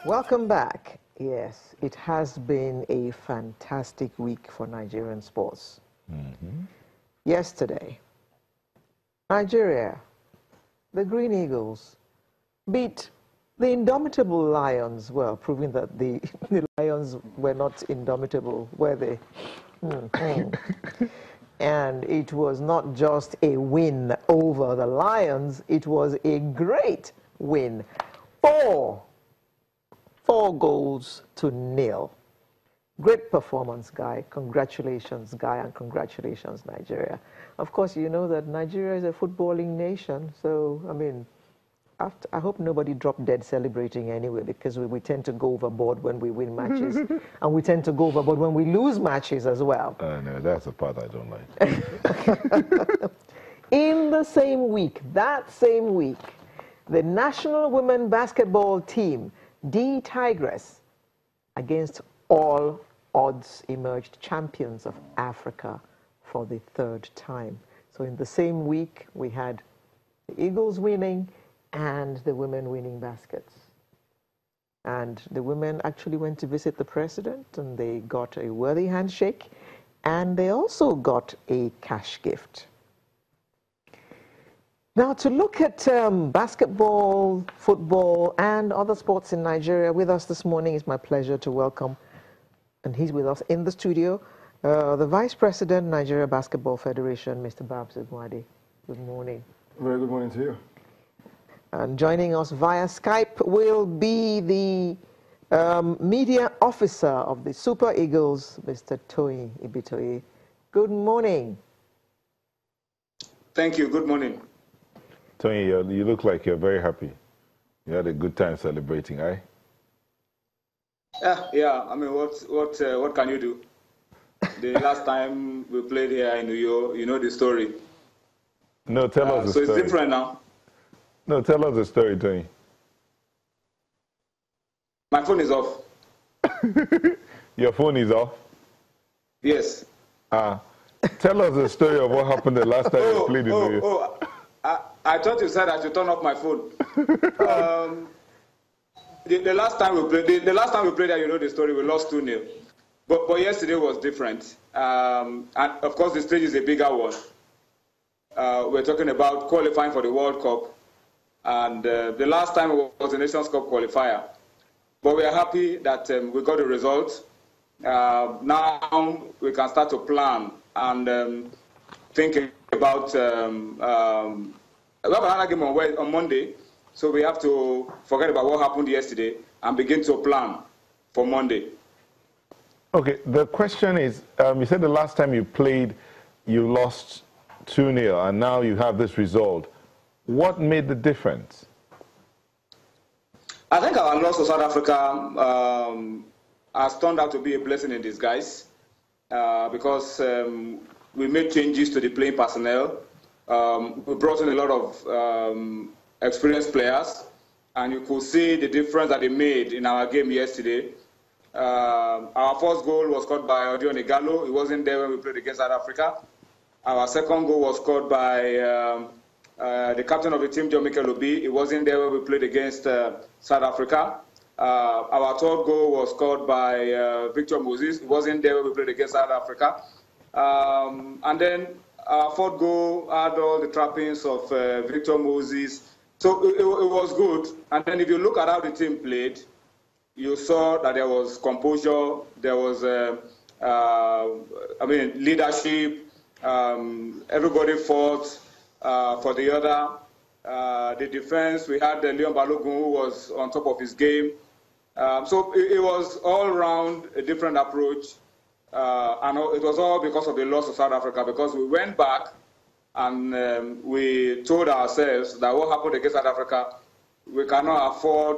Welcome back. Yes, it has been a fantastic week for Nigerian sports. Yesterday, Nigeria, the Green Eagles, beat the indomitable Lions, well, proving that the Lions were not indomitable, were they? And it was not just a win over the Lions, it was a great win. 4 goals to 0. Great performance, Guy. Congratulations, Guy, and congratulations, Nigeria. Of course, you know that Nigeria is a footballing nation, so, I mean, I hope nobody dropped dead celebrating anyway, because we tend to go overboard when we win matches, and we tend to go overboard when we lose matches as well. No, that's the part I don't like. In the same week, that same week, the national women basketball team, the Tigress, against all odds, emerged champions of Africa for the 3rd time. So in the same week, we had the Eagles winning and the women winning baskets. And the women actually went to visit the president, and they got a worthy handshake, and they also got a cash gift. Now, to look at basketball, football, and other sports in Nigeria, with us this morning, it's my pleasure to welcome, and he's with us in the studio, the Vice President, Nigeria Basketball Federation, Mr. Babs Igwadi. Good morning. Very good morning to you. And joining us via Skype will be the media officer of the Super Eagles, Mr. Toyin Ibitoye. Good morning. Thank you. Good morning. Tony, you look like you're very happy. You had a good time celebrating, eh? Yeah. I mean, what can you do? The last time we played here in New York, you know the story. No, tell us the story. So it's different now. No, tell us the story, Tony. My phone is off. Your phone is off? Yes. Tell us the story of what happened the last time you played in New York. I thought you said I should turn off my phone. The last time we played there, you know the story. We lost 2-0. But yesterday was different. And of course, the stage is a bigger one. We're talking about qualifying for the World Cup. And the last time was the Nations Cup qualifier. But we are happy that we got the result. Now we can start to plan and think about we have another game on Monday, so we have to forget about what happened yesterday and begin to plan for Monday. Okay, the question is, you said the last time you played, you lost 2-0, and now you have this result. What made the difference? I think our loss to South Africa has turned out to be a blessing in disguise because we made changes to the playing personnel. We brought in a lot of experienced players, and you could see the difference that they made in our game yesterday. Our first goal was scored by Odion Igalo. He wasn't there when we played against South Africa. Our second goal was scored by the captain of the team, John Mikel Obi. He wasn't there when we played against South Africa. Our third goal was scored by Victor Moses. He wasn't there when we played against South Africa. And then our fourth goal had all the trappings of Victor Moses. So it was good. And then if you look at how the team played, you saw that there was composure, there was, leadership. Everybody fought for the other. The defense, we had Leon Balogun, who was on top of his game. So it was all around a different approach. And it was all because of the loss of South Africa, because we went back and we told ourselves that what happened against South Africa, we cannot afford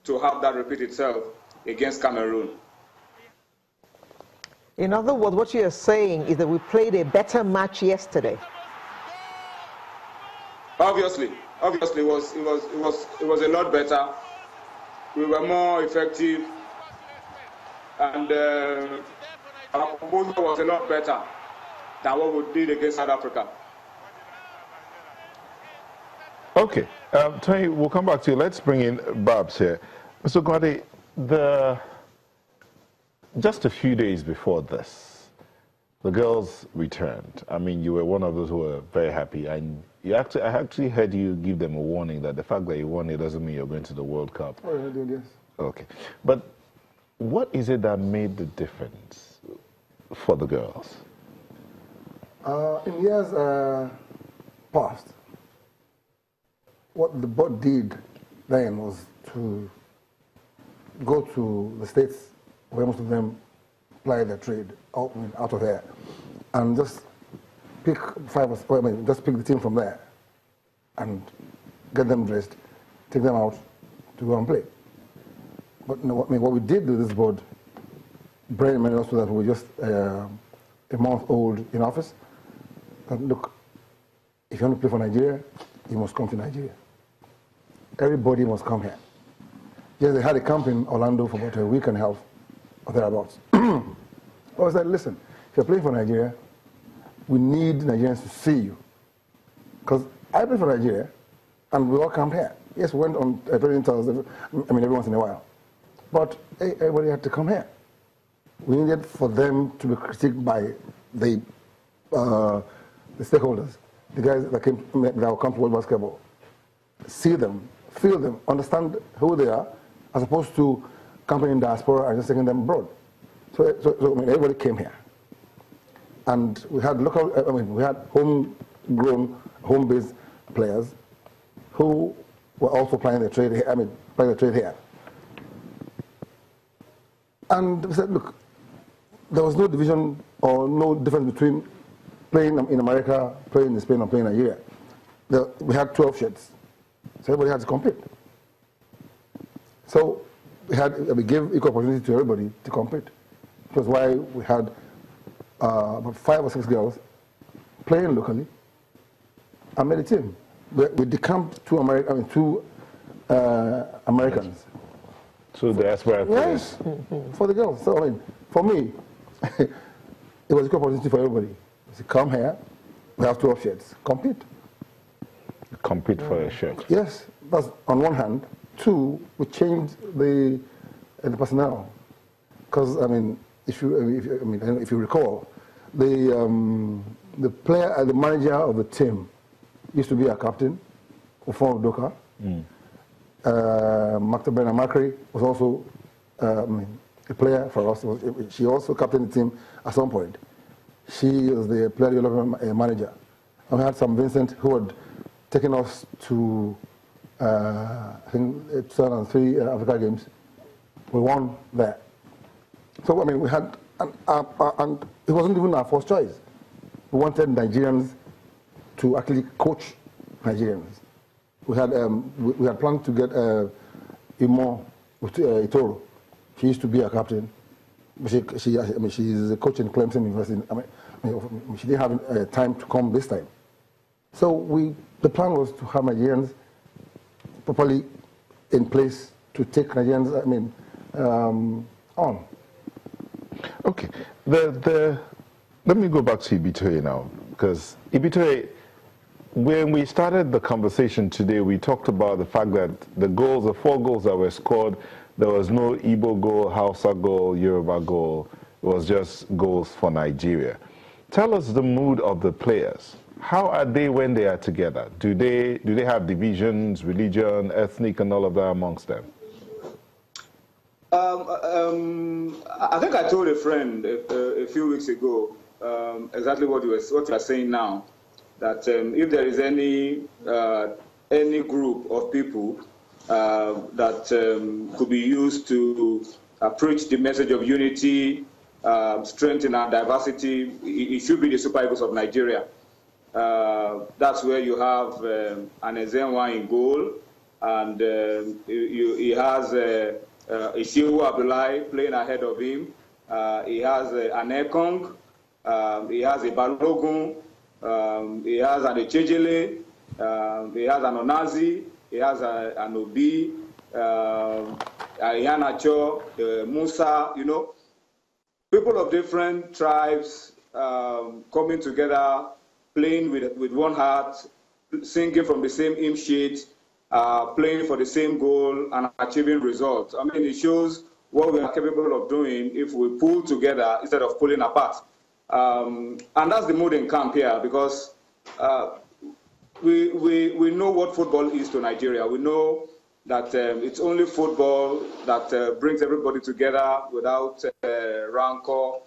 to have that repeat itself against Cameroon. In other words, what you are saying is that we played a better match yesterday. Obviously, it was a lot better. We were more effective, and our composure was a lot better than what we did against South Africa. Okay, Tony, we'll come back to you. Let's bring in Babs here. Mr. Gwade, just a few days before this, the girls returned. I mean, you were one of those who were very happy. And I actually heard you give them a warning that the fact that you won it doesn't mean you're going to the World Cup. Oh, I did, yes. Okay. But what is it that made the difference for the girls? In years past, what the board did then was to go to the states where most of them ply their trade out of there, and just pick just pick the team from there, and get them dressed, take them out to go and play. But no, what we did with this board, brain made us so that we were just a month old in office. And look, if you want to play for Nigeria, you must come to Nigeria. Everybody must come here. Yes, they had a camp in Orlando for about a week and a half, or thereabouts. I said, listen, if you're playing for Nigeria, we need Nigerians to see you. Because I play for Nigeria, and we all come here. Yes, we went on training tours, every once in a while. But everybody had to come here. We needed for them to be critiqued by the stakeholders, the guys that will come to World Basketball. See them, feel them, understand who they are, as opposed to camping in diaspora and just taking them abroad. So everybody came here. And we had we had homegrown, home-based players who were also playing their trade here. And we said, look, there was no division or no difference between playing in America, playing in Spain, and playing in Nigeria. We had 12 shirts, so everybody had to compete. So we gave equal opportunity to everybody to compete. Which was why we had about 5 or 6 girls playing locally and made a team. We decamped two Americans. So the aspirant players? Yes, for the girls. So for me, it was a good opportunity for everybody. So come here, we have 12 shirts, compete. Compete for a shirt. Yes, that's on one hand. 2, we changed the personnel, because if you recall, the player, the manager of the team used to be a captain, Ufon Udoka. Magdalena Macri was also a player for us. She also captained the team at some point. She was the player development manager. And we had Sam Vincent, who had taken us to, I think, 2003 Africa Games. We won there. So, we had, and it wasn't even our first choice. We wanted Nigerians to actually coach Nigerians. We had planned to get Imo Itoro. She used to be a captain. She's a coach in Clemson University. She didn't have time to come this time. So the plan was to have Nigerians properly in place to take Nigerians, on. Okay. Let me go back to Ibitoye now, because Ibitoye, when we started the conversation today, we talked about the fact that the 4 goals that were scored, there was no Igbo goal, Hausa goal, Yoruba goal. It was just goals for Nigeria. Tell us the mood of the players. How are they when they are together? Do they have divisions, religion, ethnic, and all of that amongst them? I think I told a friend a few weeks ago exactly what you are saying now. That if there is any group of people that could be used to preach the message of unity, strengthen our diversity, it should be the Super Eagles of Nigeria. That's where you have an Ezenwa in goal, and he has Ishiwu Abdullahi playing ahead of him. He has an Ekong, he has a Balogun, he has an Echejele, he has an Onazi, he has an Obi, Ayanacho, Musa, people of different tribes coming together, playing with one heart, singing from the same hymn sheet, playing for the same goal and achieving results. I mean, it shows what we are capable of doing if we pull together instead of pulling apart. And that's the mood in camp here, because we know what football is to Nigeria. We know that it's only football that brings everybody together without rancor.